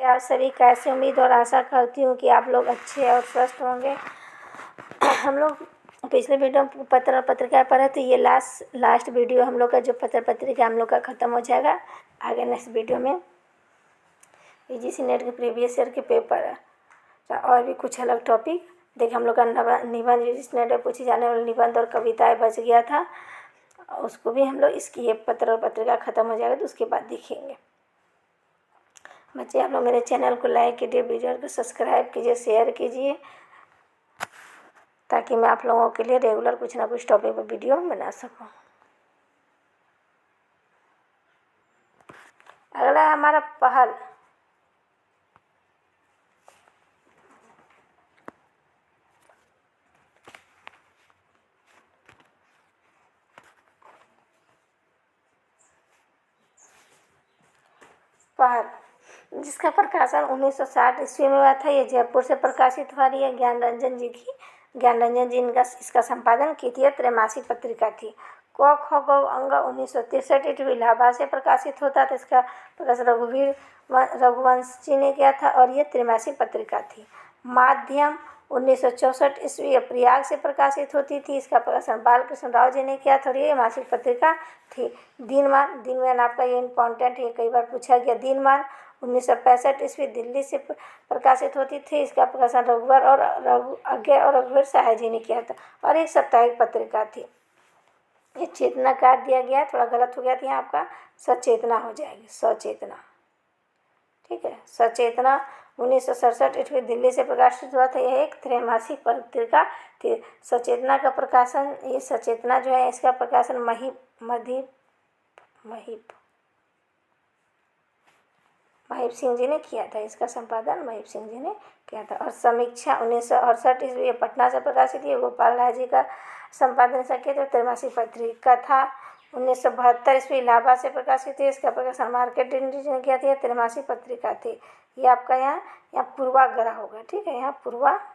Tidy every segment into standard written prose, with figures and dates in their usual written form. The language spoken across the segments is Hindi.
आप सभी कैसे, उम्मीद और आशा करती हूँ कि आप लोग अच्छे और स्वस्थ होंगे। हम लोग पिछले वीडियो में पत्र और पत्रिका पढ़े तो ये लास्ट वीडियो हम लोग का जो पत्र पत्रिका हम लोग का ख़त्म हो जाएगा। आगे नेक्स्ट वीडियो में यूजीसी नेट के प्रीवियस ईयर के पेपर और भी कुछ अलग टॉपिक देखिए। हम लोग का निबंध यूजीसी नेट में पूछी जाने वाली निबंध और कविताएं बच गया था, उसको भी हम लोग इसकी ये पत्र और पत्रिका ख़त्म हो जाएगा तो उसके बाद देखेंगे। बच्चे आप लोग मेरे चैनल को लाइक कीजिए, वीडियो को सब्सक्राइब कीजिए, शेयर कीजिए, ताकि मैं आप लोगों के लिए रेगुलर कुछ ना कुछ टॉपिक पर वीडियो बना सकूं। अगला है हमारा पहल। जिसका प्रकाशन 1960 ईस्वी में हुआ था। ये जयपुर से प्रकाशित हुआ रही है। ज्ञान रंजन जी इनका इसका संपादन की थी। त्रैमासिक पत्रिका थी। क ख ग अंग 1963 ईस्वी इलाहाबाद से प्रकाशित होता था। इसका प्रकाशन रघुवंश जी ने किया था और ये त्रैमासिक पत्रिका थी। माध्यम 1964 ईस्वी प्रयाग से प्रकाशित होती थी। इसका प्रकाशन बालकृष्ण राव जी ने किया था और ये मासिक पत्रिका थी। दिनमान आपका ये इम्पोर्टेंट है, कई बार पूछा गया। दिनमान 1965 ईस्वी दिल्ली से प्रकाशित होती थी। इसका प्रकाशन रघुवीर सहाय जी ने किया था और एक साप्ताहिक पत्रिका थी। ये चेतना काट दिया गया, थोड़ा गलत हो गया था, यहाँ आपका सचेतना हो जाएगी, सचेतना। ठीक है, सचेतना 1967 ईस्वी दिल्ली से प्रकाशित हुआ था। यह एक त्रैमासिक पत्रिका थी। सचेतना का प्रकाशन, ये सचेतना जो है इसका प्रकाशन महीप सिंह जी ने किया था। इसका संपादन महीप सिंह जी ने किया था। और समीक्षा 1968 ईस्वी पटना से प्रकाशित है। गोपाल राय जी का संपादन किया था। त्रैमासिक पत्रिका था। 1972 ईस्वी इलाहाबाद से प्रकाशित है। इसका प्रकाशन मार्केट जी ने किया था। त्रैमासिक पत्रिका थी। ये आपका यहाँ पूर्वाग्रह होगा। ठीक है, यहाँ पूर्वाग्रह।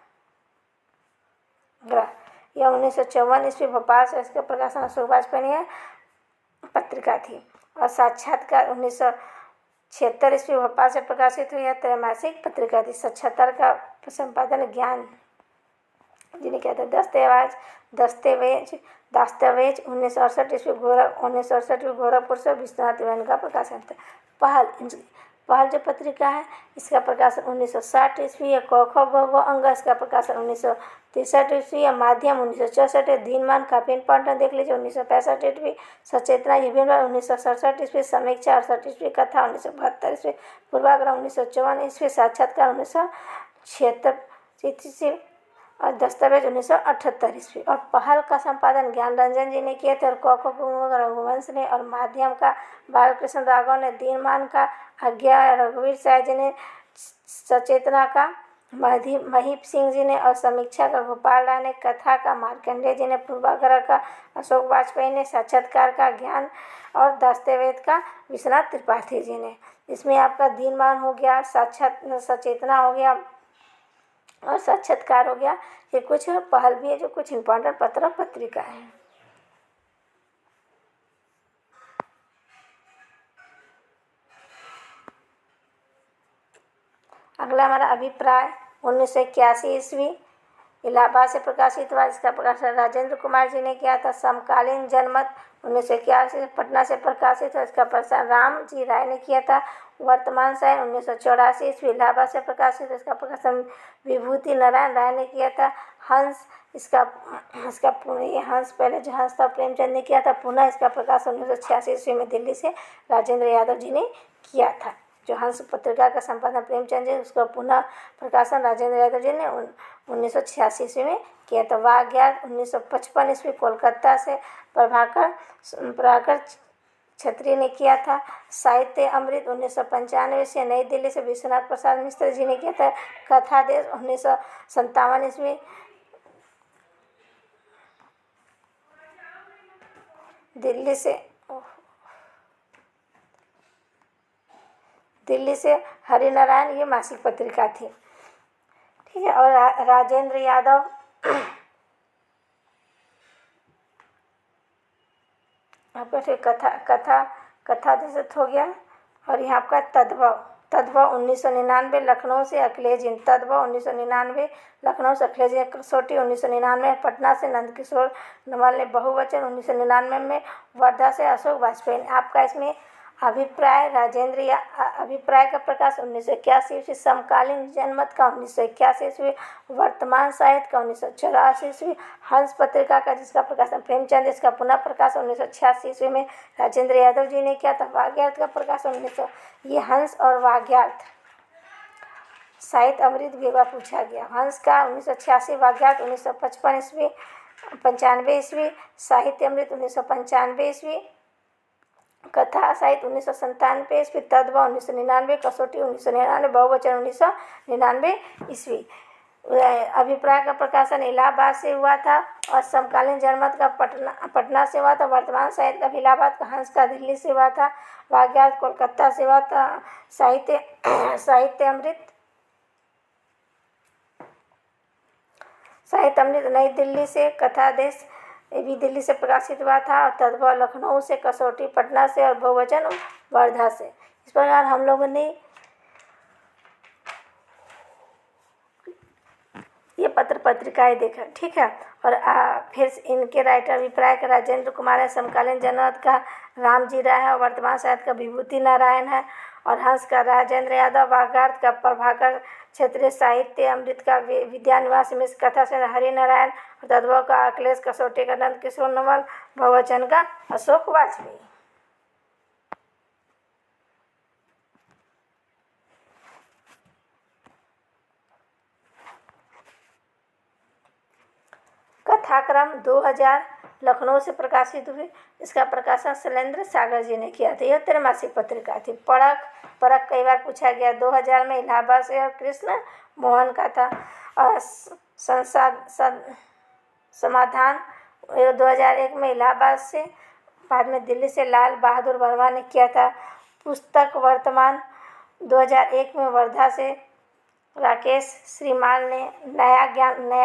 यह 1954 ईस्वी भोपाल से इसका प्रकाशन अशोक वाजपेयी ने पत्रिका थी। और साक्षात्कार 1976 ईस्वी भोपाल से प्रकाशित हुई। यह त्रैमासिक पत्रिका थी। 77 का संपादन ज्ञान जी ने किया था। दस्तावेज 1968 ईस्वी गोरखपुर से विश्वनाथ विमान का प्रकाशन था। पहल जो पत्रिका है इसका प्रकाशन 1960 ईस्वी है। क ख ग घ अंग इसका प्रकाशन 1963 ईस्वी है। माध्यम 1964 है। दिनमान काफ़ी इंपॉर्टेंट देख लीजिए 1965 ईस्वी। सचेतना ये भी 1967 ईस्वी। समीक्षा 68 ईस्वी। कथा 1972 ईस्वी। पूर्वाग्रह 1954 ईस्वी। साक्षात्कार 1976 ईस्वी और दस्तावेज 1978 ईस्वी। और पहल का संपादन ज्ञान रंजन जी ने किए थे और क ख ग रघुवंश ने और माध्यम का बालकृष्ण राघव ने। दिनमान का आज्ञा रघुवीर साय जी ने। सचेतना का महीप सिंह जी ने और समीक्षा का गोपाल राय ने। कथा का मार्कंडेय जी ने। पूर्वाग्रह का अशोक वाजपेयी ने। साक्षात्कार का ज्ञान और दस्तावेज का विश्वनाथ त्रिपाठी जी ने। इसमें आपका दिनमान हो गया, सचेतना हो गया और साक्षात्कार हो गया। ये कुछ पहल भी है जो कुछ इम्पोर्टेंट पत्र पत्रिका है। अगला हमारा अभिप्राय 1981 ईस्वी इलाहाबाद से प्रकाशित हुआ। इसका प्रकाशन राजेंद्र कुमार जी ने किया था। समकालीन जनमत 1981 पटना से प्रकाशित हुआ। इसका प्रकाशन राम जी राय ने किया था। वर्तमान साय 1984 ईस्वी इलाहाबाद से प्रकाशित। इसका प्रकाशन विभूति नारायण राय ने किया था। हंस हंस पहले जो हंस था प्रेमचंद ने किया था। पुनः इसका प्रकाशन 1986 ईस्वी में दिल्ली से राजेंद्र यादव जी ने किया था। जो हंस पत्रिका का संपादन प्रेमचंद जी, उसका पुनः प्रकाशन राजेंद्र यादव जी ने 1986 ईस्वी में किया था। वाग्यात 1955 ईस्वी कोलकाता से प्रभाकर क्षत्रिय ने किया था। साहित्य अमृत 1995 से नई दिल्ली से विश्वनाथ प्रसाद मिश्र जी ने किया था। कथा देश 1957 ईस्वी दिल्ली से हरिनारायण ये मासिक पत्रिका थी। ठीक है, और राजेंद्र यादव आपका कथा जैसे हो गया। और यहाँ आपका तद्भव 1999 लखनऊ से अखिलेश हिंद, तद्भव 1999 लखनऊ से अखिलेश हिंद, कसौटी 1999 पटना से नंदकिशोर नवल ने, बहुवचन 1999 में वर्धा से अशोक वाजपेयी ने। आपका इसमें अभिप्राय राजेंद्र या अभिप्राय का प्रकाश 1981 ईस्वी, समकालीन जनमत का 1981 ईस्वी, वर्तमान साहित्य का 1984 ईस्वी, हंस पत्रिका का जिसका प्रकाशन प्रेमचंद, इसका पुनः प्रकाशन 1986 ईस्वी में राजेंद्र यादव जी ने किया था। वाग्यार्थ का प्रकाशन 1900, ये हंस और वाग्यार्थ साहित्य अमृत भी एक बार पूछा गया। हंस का 1986, वाग्यार्थ 1955 ईस्वी 95 ईस्वी, साहित्य अमृत 1995 ईस्वी, कथा साहित्य 1997 ईस्वी, तद्भव 1999, कसौटी 1999, बहुवचन 1999 ईस्वी। अभिप्राय का प्रकाशन इलाहाबाद से हुआ था और समकालीन जनमत का पटना से हुआ था। वर्तमान साहित्य का इलाहाबाद का, हंस का दिल्ली से हुआ था। वाग्यार्थ कोलकाता से हुआ था। साहित्य अमृत नई दिल्ली से, कथा देश ये भी दिल्ली से प्रकाशित हुआ था। और तद्भव लखनऊ से, कसौटी पटना से और बहुवचन वर्धा से। इस प्रकार हम लोगों ने ये पत्र पत्रिकाएं देखा, ठीक है। और फिर इनके राइटर अभिप्राय का राजेंद्र कुमार है, समकालीन जनमत का रामजी राय है और वर्तमान साहित्य का विभूति नारायण है। और हंस का राजेंद्र यादव, वाग्यार्थ का प्रभाकर, क्षेत्रीय साहित्य अमृत का विद्यानिवास मिश्र, कथा से हरिनारायण, और तद्भव का अखिलेश, कसौटी का नंदकिशोर नवल, बहुवचन का अशोक वाजपेयी। कथाक्रम 2000 लखनऊ से प्रकाशित हुई। इसका प्रकाशन शैलेंद्र सागर जी ने किया था। यह त्रैमासिक पत्रिका थी। परख कई बार पूछा गया। 2000 में इलाहाबाद से और कृष्ण मोहन का था। और समाधान 2001 में इलाहाबाद से, बाद में दिल्ली से लाल बहादुर वर्मा ने किया था। पुस्तक वर्तमान 2001 में वर्धा से राकेश श्रीमान ने। नया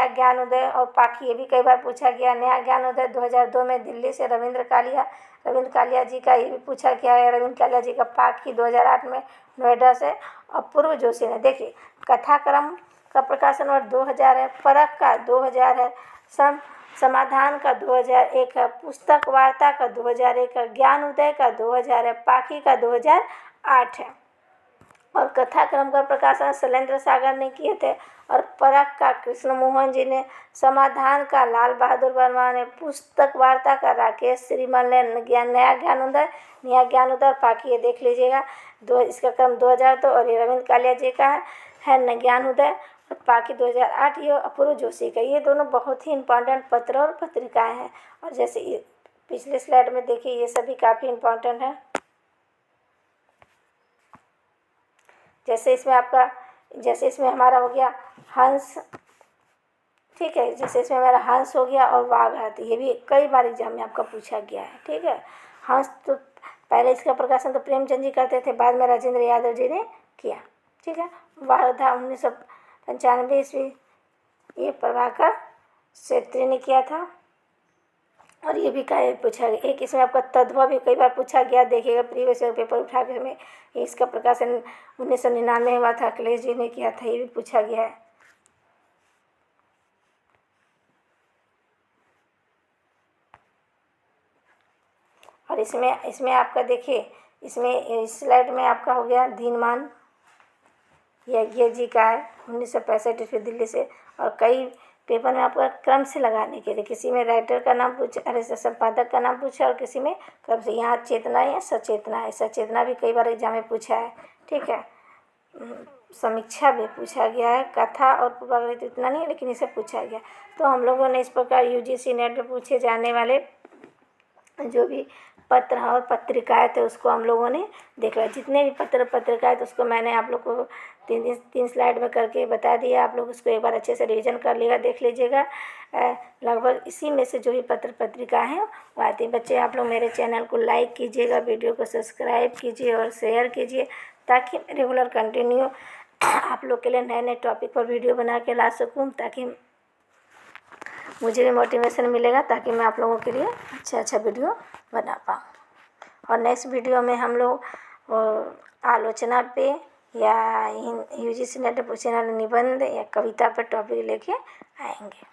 ज्ञान उदय और पाखी, ये भी कई बार पूछा गया। नया ज्ञान उदय 2002 में दिल्ली से रविंद्र कालिया जी का, ये भी पूछा गया है। रविंद्र कालिया जी का पाखी 2008 में नोएडा से अपूर्व जोशी ने। देखिए, कथाक्रम का प्रकाशन वर्ष 2000 है, परख का 2000 है, समाधान का 2001 है, पुस्तक वार्ता का 2001 है, ज्ञान उदय का 2000 है, पाखी का 2008 है। और कथाक्रम का प्रकाशन शैलेंद्र सागर ने किए थे। और परख का कृष्ण मोहन जी ने, समाधान का लाल बहादुर वर्मा ने, पुस्तक वार्ता का राकेश श्रीमल ने, नया ज्ञान उदय पाखी, ये देख लीजिएगा। इसका क्रम 2002 और ये रविंद्र कालिया जी का है न ज्ञान उदय, और पाखी 2008 ये अपूर्व जोशी का। ये दोनों बहुत ही इंपॉर्टेंट पत्र और पत्रिकाएं हैं। और जैसे पिछले स्लाइड में देखिए, ये सभी काफ़ी इंपॉर्टेंट है। जैसे इसमें हमारा हो गया हंस, ठीक है। जैसे इसमें हमारा हंस हो गया और वाग्यार्थ, ये भी कई बार एग्जाम में आपका पूछा गया है, ठीक है। हंस तो पहले इसका प्रकाशन तो प्रेमचंद जी करते थे, बाद में राजेंद्र यादव जी ने किया, ठीक है। वर्धा 1995 ईस्वी, ये प्रभाकर क्षेत्री ने किया था। और ये भी पूछा गया। एक इसमें आपका तद्भव भी कई बार पूछा गया, देखिएगा प्रीवियस ईयर पेपर उठा के। में इसका प्रकाशन 1999 हुआ था, अखिलेश जी ने किया था, ये भी पूछा गया है। और इसमें आपका देखिए, इसमें इस स्लाइड में आपका हो गया दीनमान ये जी का है, 1965 ईस्वी दिल्ली से। और कई पेपर में आपका क्रम से लगाने के लिए, किसी में राइटर का नाम पूछा, अरे संपादक का नाम पूछा, और किसी में क्रम से। यहाँ चेतना है, सचेतना भी कई बार एग्जाम में पूछा है, ठीक है। समीक्षा भी पूछा गया है। कथा और पूर्वाग्रह इतना नहीं, लेकिन इसे पूछा गया। तो हम लोगों ने इस प्रकार UGC नेट पर पूछे जाने वाले जो भी पत्र और पत्रिकाएं थे उसको हम लोगों ने देख लिया। जितने भी पत्र पत्रिकाएं थे उसको मैंने आप लोग को तीन स्लाइड में करके बता दिया। आप लोग उसको एक बार अच्छे से रिवीजन कर लीजिएगा, देख लीजिएगा। लगभग इसी में से जो भी पत्र पत्रिका हैं वो आती हैं। बच्चे, आप लोग मेरे चैनल को लाइक कीजिएगा, वीडियो को सब्सक्राइब कीजिए और शेयर कीजिए, ताकि रेगुलर कंटिन्यू आप लोग के लिए नए नए टॉपिक पर वीडियो बना के ला सकूँ, ताकि मुझे भी मोटिवेशन मिलेगा, ताकि मैं आप लोगों के लिए अच्छा वीडियो बना पाऊँ। और नेक्स्ट वीडियो में हम लोग आलोचना पे या यूजीसी नेट चैनल निबंध या कविता पर टॉपिक लेके आएंगे।